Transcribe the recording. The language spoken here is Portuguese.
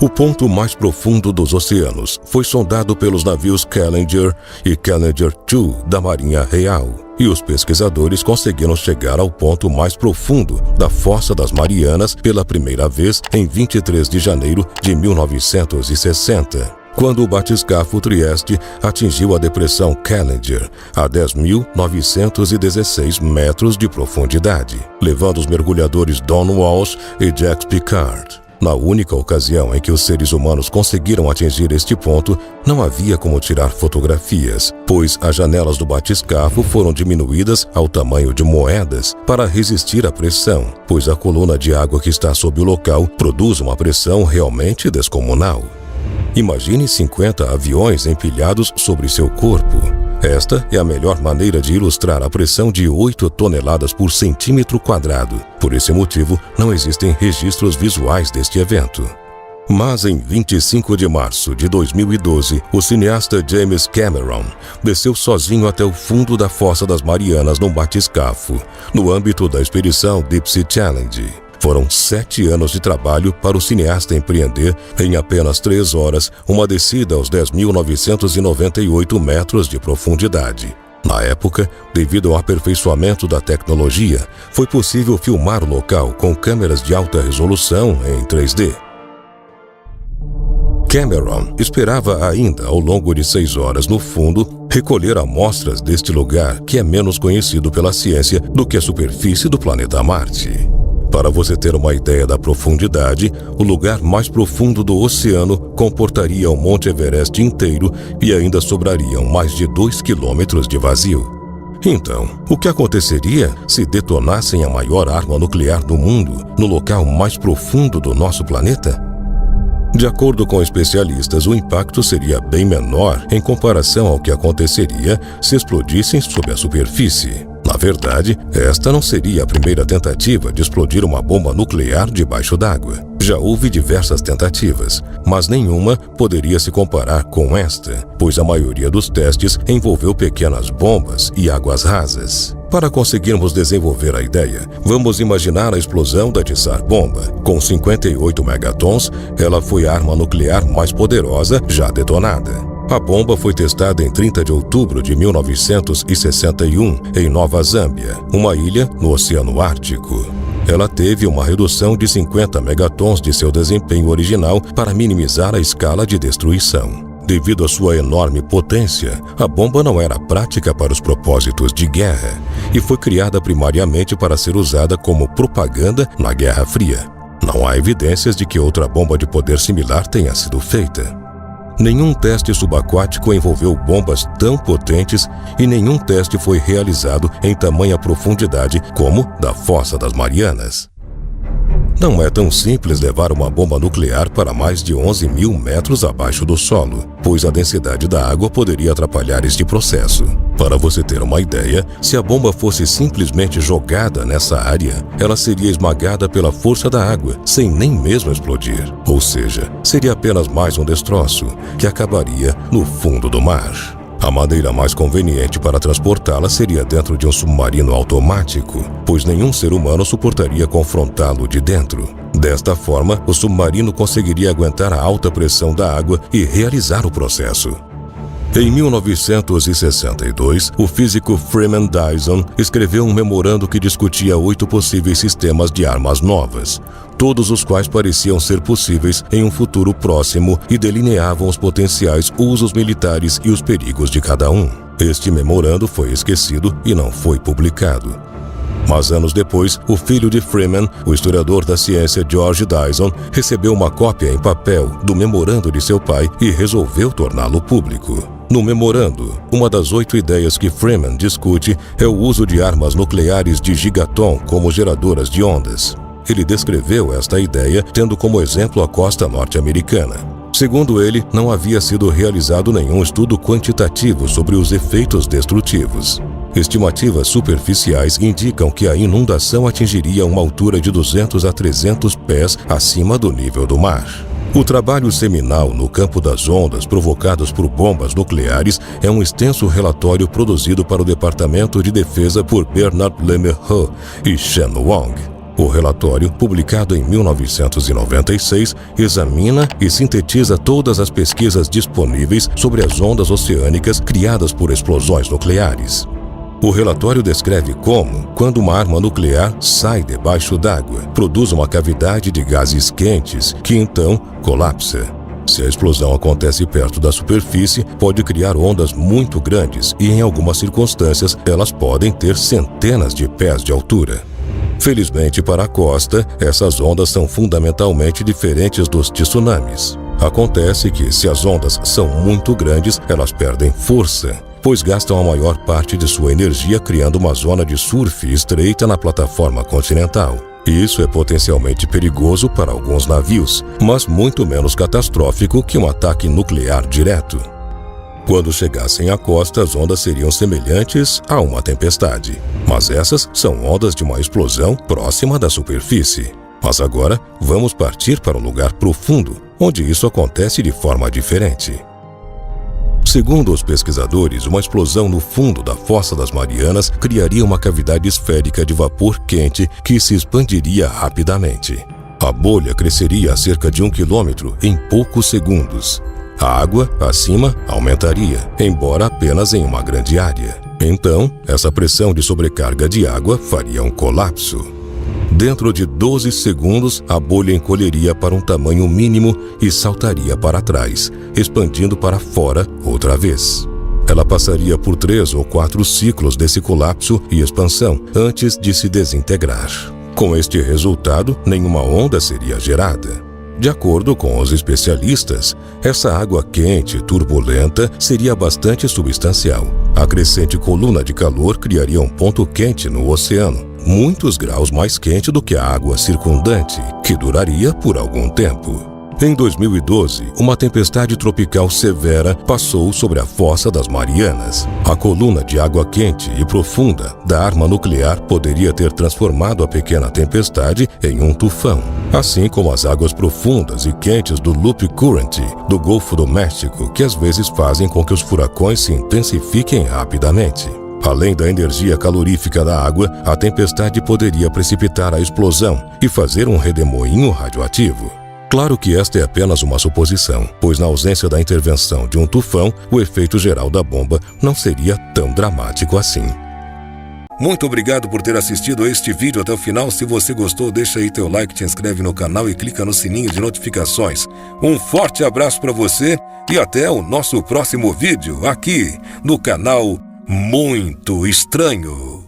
O ponto mais profundo dos oceanos foi sondado pelos navios Challenger e Challenger II da Marinha Real, e os pesquisadores conseguiram chegar ao ponto mais profundo da Fossa das Marianas pela primeira vez em 23 de janeiro de 1960. Quando o batiscafo Trieste atingiu a depressão Challenger a 10.916 metros de profundidade, levando os mergulhadores Don Walsh e Jacques Piccard. Na única ocasião em que os seres humanos conseguiram atingir este ponto, não havia como tirar fotografias, pois as janelas do batiscafo foram diminuídas ao tamanho de moedas para resistir à pressão, pois a coluna de água que está sob o local produz uma pressão realmente descomunal. Imagine 50 aviões empilhados sobre seu corpo. Esta é a melhor maneira de ilustrar a pressão de 8 toneladas por centímetro quadrado. Por esse motivo, não existem registros visuais deste evento. Mas em 25 de março de 2012, o cineasta James Cameron desceu sozinho até o fundo da Fossa das Marianas num batiscafo, no âmbito da expedição Deep Sea Challenge. Foram 7 anos de trabalho para o cineasta empreender, em apenas 3 horas, uma descida aos 10.998 metros de profundidade. Na época, devido ao aperfeiçoamento da tecnologia, foi possível filmar o local com câmeras de alta resolução em 3D. Cameron esperava ainda, ao longo de 6 horas no fundo, recolher amostras deste lugar que é menos conhecido pela ciência do que a superfície do planeta Marte. Para você ter uma ideia da profundidade, o lugar mais profundo do oceano comportaria o Monte Everest inteiro e ainda sobrariam mais de 2 quilômetros de vazio. Então, o que aconteceria se detonassem a maior arma nuclear do mundo no local mais profundo do nosso planeta? De acordo com especialistas, o impacto seria bem menor em comparação ao que aconteceria se explodissem sob a superfície. Na verdade, esta não seria a primeira tentativa de explodir uma bomba nuclear debaixo d'água. Já houve diversas tentativas, mas nenhuma poderia se comparar com esta, pois a maioria dos testes envolveu pequenas bombas e águas rasas. Para conseguirmos desenvolver a ideia, vamos imaginar a explosão da Tsar Bomba. Com 58 megatons, ela foi a arma nuclear mais poderosa já detonada. A bomba foi testada em 30 de outubro de 1961 em Nova Zâmbia, uma ilha no Oceano Ártico. Ela teve uma redução de 50 megatons de seu desempenho original para minimizar a escala de destruição. Devido à sua enorme potência, a bomba não era prática para os propósitos de guerra e foi criada primariamente para ser usada como propaganda na Guerra Fria. Não há evidências de que outra bomba de poder similar tenha sido feita. Nenhum teste subaquático envolveu bombas tão potentes e nenhum teste foi realizado em tamanha profundidade como da Fossa das Marianas. Não é tão simples levar uma bomba nuclear para mais de 11 mil metros abaixo do solo, pois a densidade da água poderia atrapalhar este processo. Para você ter uma ideia, se a bomba fosse simplesmente jogada nessa área, ela seria esmagada pela força da água, sem nem mesmo explodir. Ou seja, seria apenas mais um destroço, que acabaria no fundo do mar. A maneira mais conveniente para transportá-la seria dentro de um submarino automático, pois nenhum ser humano suportaria confrontá-lo de dentro. Desta forma, o submarino conseguiria aguentar a alta pressão da água e realizar o processo. Em 1962, o físico Freeman Dyson escreveu um memorando que discutia 8 possíveis sistemas de armas novas, todos os quais pareciam ser possíveis em um futuro próximo e delineavam os potenciais usos militares e os perigos de cada um. Este memorando foi esquecido e não foi publicado. Mas anos depois, o filho de Freeman, o historiador da ciência George Dyson, recebeu uma cópia em papel do memorando de seu pai e resolveu torná-lo público. No memorando, uma das 8 ideias que Freeman discute é o uso de armas nucleares de gigaton como geradoras de ondas. Ele descreveu esta ideia tendo como exemplo a costa norte-americana. Segundo ele, não havia sido realizado nenhum estudo quantitativo sobre os efeitos destrutivos. Estimativas superficiais indicam que a inundação atingiria uma altura de 200 a 300 pés acima do nível do mar. O trabalho seminal no campo das ondas provocadas por bombas nucleares é um extenso relatório produzido para o Departamento de Defesa por Bernard Lemaitre e Shen Wang. O relatório, publicado em 1996, examina e sintetiza todas as pesquisas disponíveis sobre as ondas oceânicas criadas por explosões nucleares. O relatório descreve como, quando uma arma nuclear sai debaixo d'água, produz uma cavidade de gases quentes que então colapsa. Se a explosão acontece perto da superfície, pode criar ondas muito grandes e, em algumas circunstâncias, elas podem ter centenas de pés de altura. Felizmente para a costa, essas ondas são fundamentalmente diferentes dos tsunamis. Acontece que, se as ondas são muito grandes, elas perdem força, pois gastam a maior parte de sua energia criando uma zona de surf estreita na plataforma continental. Isso é potencialmente perigoso para alguns navios, mas muito menos catastrófico que um ataque nuclear direto. Quando chegassem à costa, as ondas seriam semelhantes a uma tempestade. Mas essas são ondas de uma explosão próxima da superfície. Mas agora, vamos partir para um lugar profundo, onde isso acontece de forma diferente. Segundo os pesquisadores, uma explosão no fundo da Fossa das Marianas criaria uma cavidade esférica de vapor quente que se expandiria rapidamente. A bolha cresceria a cerca de 1 quilômetro em poucos segundos. A água, acima, aumentaria, embora apenas em uma grande área. Então, essa pressão de sobrecarga de água faria um colapso. Dentro de 12 segundos, a bolha encolheria para um tamanho mínimo e saltaria para trás, expandindo para fora outra vez. Ela passaria por 3 ou 4 ciclos desse colapso e expansão antes de se desintegrar. Com este resultado, nenhuma onda seria gerada. De acordo com os especialistas, essa água quente turbulenta seria bastante substancial. A crescente coluna de calor criaria um ponto quente no oceano, muitos graus mais quente do que a água circundante, que duraria por algum tempo. Em 2012, uma tempestade tropical severa passou sobre a Fossa das Marianas. A coluna de água quente e profunda da arma nuclear poderia ter transformado a pequena tempestade em um tufão, assim como as águas profundas e quentes do Loop Current do Golfo do México, que às vezes fazem com que os furacões se intensifiquem rapidamente. Além da energia calorífica da água, a tempestade poderia precipitar a explosão e fazer um redemoinho radioativo. Claro que esta é apenas uma suposição, pois na ausência da intervenção de um tufão, o efeito geral da bomba não seria tão dramático assim. Muito obrigado por ter assistido a este vídeo até o final. Se você gostou, deixa aí teu like, te inscreve no canal e clica no sininho de notificações. Um forte abraço para você e até o nosso próximo vídeo aqui no canal Muito Estranho.